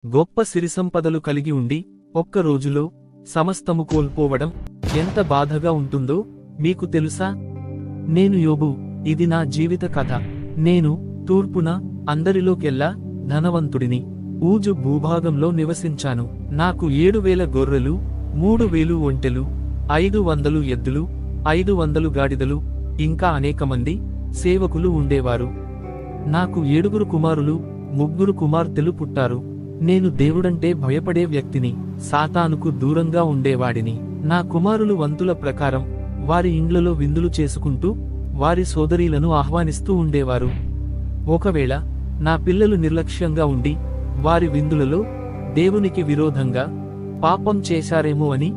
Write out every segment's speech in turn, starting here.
గొప్ప సిరిసంపదలు కలిగి ఉండి ఒక్క రోజులో సమస్తము కోల్పోవడం ఎంత బాధగా ఉంటుందో మీకు తెలుసా? నేను యోబు, ఇది నా జీవిత కథ. నేను తూర్పున అందరిలోకెల్లా ధనవంతుడిని. ఊజు భూభాగంలో నివసించాను. నాకు 7,000 గొర్రెలు, 3,000 ఒంటెలు, 500 ఎద్దులు, 500 గాడిదలు, ఇంకా అనేకమంది సేవకులు ఉండేవారు. నాకు 7 కుమారులు, 3 కుమార్తెలు పుట్టారు. నేను దేవుడంటే భయపడే వ్యక్తిని, సాతానుకు దూరంగా ఉండేవాడిని. నా కుమారులు వంతుల ప్రకారం వారి ఇండ్లలో విందులు చేసుకుంటూ వారి సోదరీలను ఆహ్వానిస్తూ ఉండేవారు. ఒకవేళ నా పిల్లలు నిర్లక్ష్యంగా ఉండి వారి విందులలో దేవునికి విరోధంగా పాపం చేశారేమో అని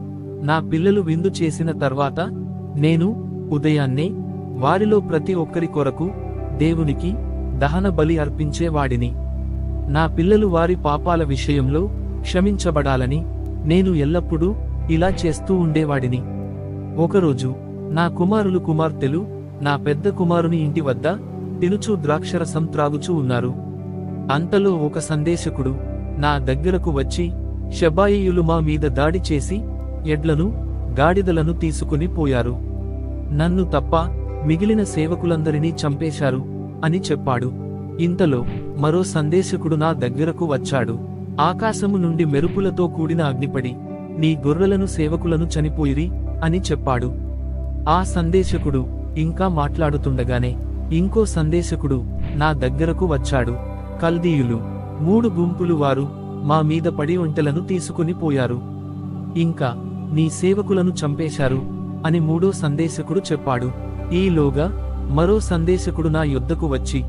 నా పిల్లలు విందు చేసిన తర్వాత నేను ఉదయాన్నే వారిలో ప్రతి ఒక్కరి కొరకు దేవునికి దహన బలి అర్పించేవాడిని. నా పిల్లలు వారి పాపాల విషయంలో క్షమించబడాలని నేను ఎల్లప్పుడూ ఇలా చేస్తూ ఉండేవాడిని. ఒకరోజు నా కుమారులు కుమార్తెలు నా పెద్ద కుమారుని ఇంటి వద్ద తినుచూ ద్రాక్షరసం త్రాగుచూ ఉన్నారు. అంతలో ఒక సందేశకుడు నా దగ్గరకు వచ్చి, షెబాయీయులు మా మీద దాడి చేసి ఎడ్లను గాడిదలను తీసుకుని పోయారు. నన్ను తప్ప మిగిలిన సేవకులందరినీ చంపేశారు అని చెప్పాడు. ఇంతలో మరో సందేశకుడు నా దగ్గరకు వచ్చాడు. ఆకాశము నుండి మెరుపులతో కూడిన అగ్నిపడి నీ గొర్రెలను సేవకులను చనిపోయిరి అని చెప్పాడు. ఆ సందేశకుడు ఇంకా మాట్లాడుతుండగానే ఇంకో సందేశకుడు నా దగ్గరకు వచ్చాడు. కల్దీయులు 3 గుంపులు వారు మా మీద పడి ఒంటెలను తీసుకుని పోయారు. ఇంకా నీ సేవకులను చంపేశారు అని మూడో సందేశకుడు చెప్పాడు. ఈలోగా మరో సందేశకుడు నా యొద్దకు వచ్చి,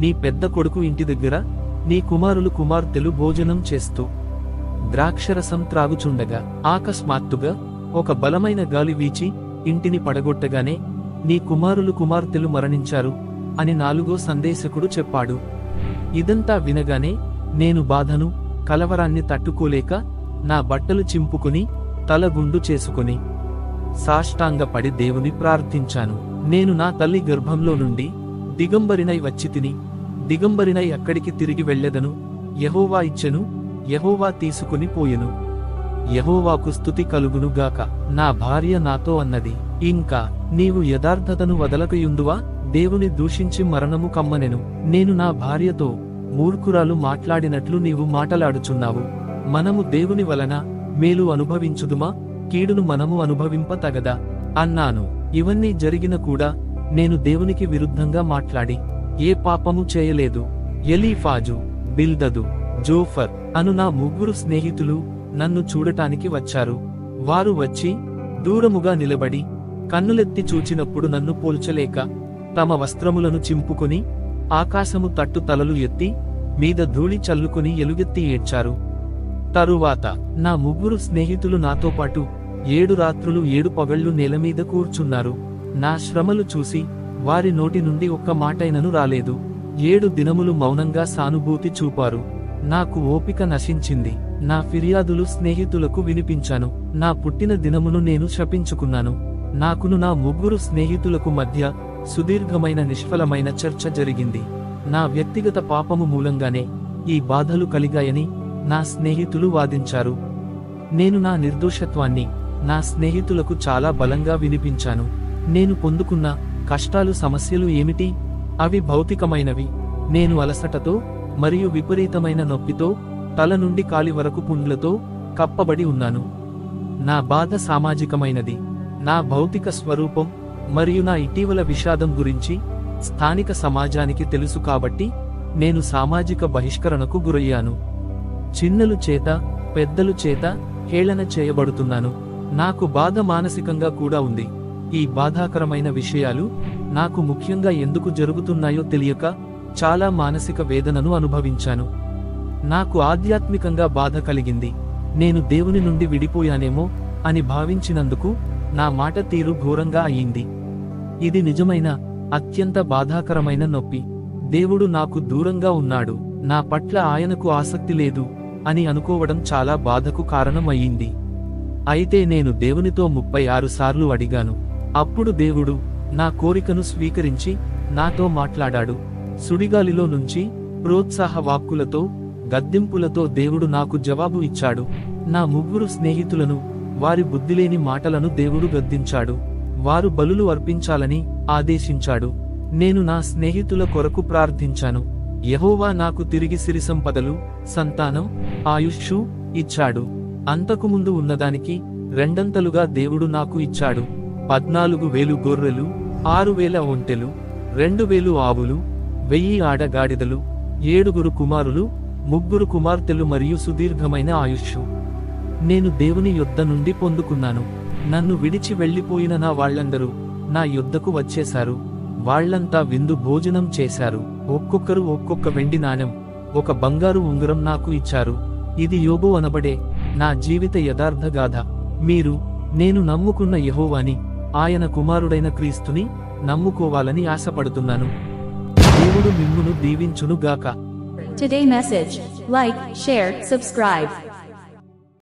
నీ పెద్ద కొడుకు ఇంటి దగ్గర నీ కుమారులు కుమార్తెలు భోజనం చేస్తూ ద్రాక్షరసం త్రాగుచుండగా ఆకస్మాత్తుగా ఒక బలమైన గాలి వీచి ఇంటిని పడగొట్టగానే నీ కుమారులు కుమార్తెలు మరణించారు అని నాలుగో సందేశకుడు చెప్పాడు. ఇదంతా వినగానే నేను బాధను కలవరాన్ని తట్టుకోలేక నా బట్టలు చింపుకుని తల గుండు చేసుకుని సాష్టాంగపడి దేవుని ప్రార్థించాను. నేను నా తల్లి గర్భంలో నుండి దిగంబరినై వచ్చితిని, దిగంబరినై అక్కడికి తిరిగి వెళ్ళెదను. యెహోవా ఇచ్చెను, యెహోవా తీసుకుని పోయెను. యెహోవాకు స్తుతి కలుగును గాక. నా భార్య నాతో అన్నది, ఇంకా నీవు యథార్థతను వదలకయుందువా? దేవుని దూషించి మరణము కమ్మనెను. నేను నా భార్యతో, మూర్ఖురాలు మాట్లాడినట్లు నీవు మాటలాడుచున్నావు. మనము దేవుని వలన మేలు అనుభవించుదుమా, కీడును మనము అనుభవింప తగదా అన్నాను. ఇవన్నీ జరిగిన కూడా నేను దేవునికి విరుద్ధంగా మాట్లాడి ఏ పాపము చేయలేదు. ఎలీఫాజు, బిల్దదు, జోఫర్ అను నా 3 స్నేహితులు నన్ను చూడటానికి వచ్చారు. వారు వచ్చి దూరముగా నిలబడి కన్నులెత్తి చూచినప్పుడు నన్ను పోల్చలేక తమ వస్త్రములను చింపుకొని ఆకాశము తట్టు తలలు ఎత్తి మీద ధూళి చల్లుకొని ఎలుగెత్తి ఏడ్చారు. తరువాత నా 3 స్నేహితులు నాతో పాటు 7 రాత్రులు 7 పగళ్లు నేలమీద కూర్చున్నారు. నా శ్రమలు చూసి వారి నోటి నుండి ఒక్క మాటైనను రాలేదు. 7 దినములు మౌనంగా సానుభూతి చూపారు. నాకు ఓపిక నశించింది. నా ఫిర్యాదులు స్నేహితులకు వినిపించాను. నా పుట్టిన దినమును నేను శపించుకున్నాను. నాకును నా 3 స్నేహితులకు మధ్య సుదీర్ఘమైన నిష్ఫలమైన చర్చ జరిగింది. నా వ్యక్తిగత పాపము మూలంగానే ఈ బాధలు కలిగాయని నా స్నేహితులు వాదించారు. నేను నా నిర్దోషత్వాన్ని నా స్నేహితులకు చాలా బలంగా వినిపించాను. నేను పొందుకున్న కష్టాలు సమస్యలు ఏమిటి? అవి భౌతికమైనవి. నేను అలసటతో మరియు విపరీతమైన నొప్పితో తల నుండి కాలి వరకు పుండ్లతో కప్పబడి ఉన్నాను. నా బాధ సామాజికమైనది. నా భౌతిక స్వరూపం మరియు నా ఇటీవల విషాదం గురించి స్థానిక సమాజానికి తెలుసు కాబట్టి నేను సామాజిక బహిష్కరణకు గురయ్యాను. చిన్నలు చేత పెద్దలు చేత హేళన చేయబడుతున్నాను. నాకు బాధ మానసికంగా కూడా ఉంది. ఈ బాధాకరమైన విషయాలు నాకు ముఖ్యంగా ఎందుకు జరుగుతున్నాయో తెలియక చాలా మానసిక వేదనను అనుభవించాను. నాకు ఆధ్యాత్మికంగా బాధ కలిగింది. నేను దేవుని నుండి విడిపోయానేమో అని భావించినందుకు నా మాట తీరు ఘోరంగా అయ్యింది. ఇది నిజమైన అత్యంత బాధాకరమైన నొప్పి. దేవుడు నాకు దూరంగా ఉన్నాడు, నా పట్ల ఆయనకు ఆసక్తి లేదు అని అనుకోవడం చాలా బాధకు కారణం అయ్యింది. అయితే నేను దేవునితో 36 సార్లు అడిగాను. అప్పుడు దేవుడు నా కోరికను స్వీకరించి నాతో మాట్లాడాడు. సుడిగాలిలో నుంచి ప్రోత్సాహ వాక్కులతో గద్దింపులతో దేవుడు నాకు జవాబు ఇచ్చాడు. నా 3 స్నేహితులను, వారి బుద్ధిలేని మాటలను దేవుడు గద్దించాడు. వారు బలులు అర్పించాలని ఆదేశించాడు. నేను నా స్నేహితుల కొరకు ప్రార్థించాను. యెహోవా నాకు తిరిగి సిరి సంపదలు, సంతానం, ఆయుష్షు ఇచ్చాడు. అంతకుముందు ఉన్నదానికి రెండంతలుగా దేవుడు నాకు ఇచ్చాడు. 14,000 గొర్రెలు, 6,000 ఒంటెలు, 2,000 ఆవులు, 1000 ఆడగాడిదలు, 7 కుమారులు, 3 కుమార్తెలు మరియు సుదీర్ఘమైన ఆయుష్షు నేను దేవుని యొద్ద నుండి పొందుకున్నాను. నన్ను విడిచి వెళ్లిపోయిన నా వాళ్ళందరూ నా యొద్దకు వచ్చేశారు. వాళ్లంతా విందు భోజనం చేశారు. ఒక్కొక్కరు ఒక్కొక్క వెండి నాణెం, ఒక బంగారు ఉంగరం నాకు ఇచ్చారు. ఇది యోబు అనబడే నా జీవిత యథార్థ గాథ. మీరు, నేను నమ్ముకున్న యెహోవాని, ఆయన కుమారుడైన క్రీస్తుని నమ్ముకోవాలని ఆశపడుతున్నాను. దేవుడు మిమ్మును దీవించును గాక. Today message. Like, share, subscribe.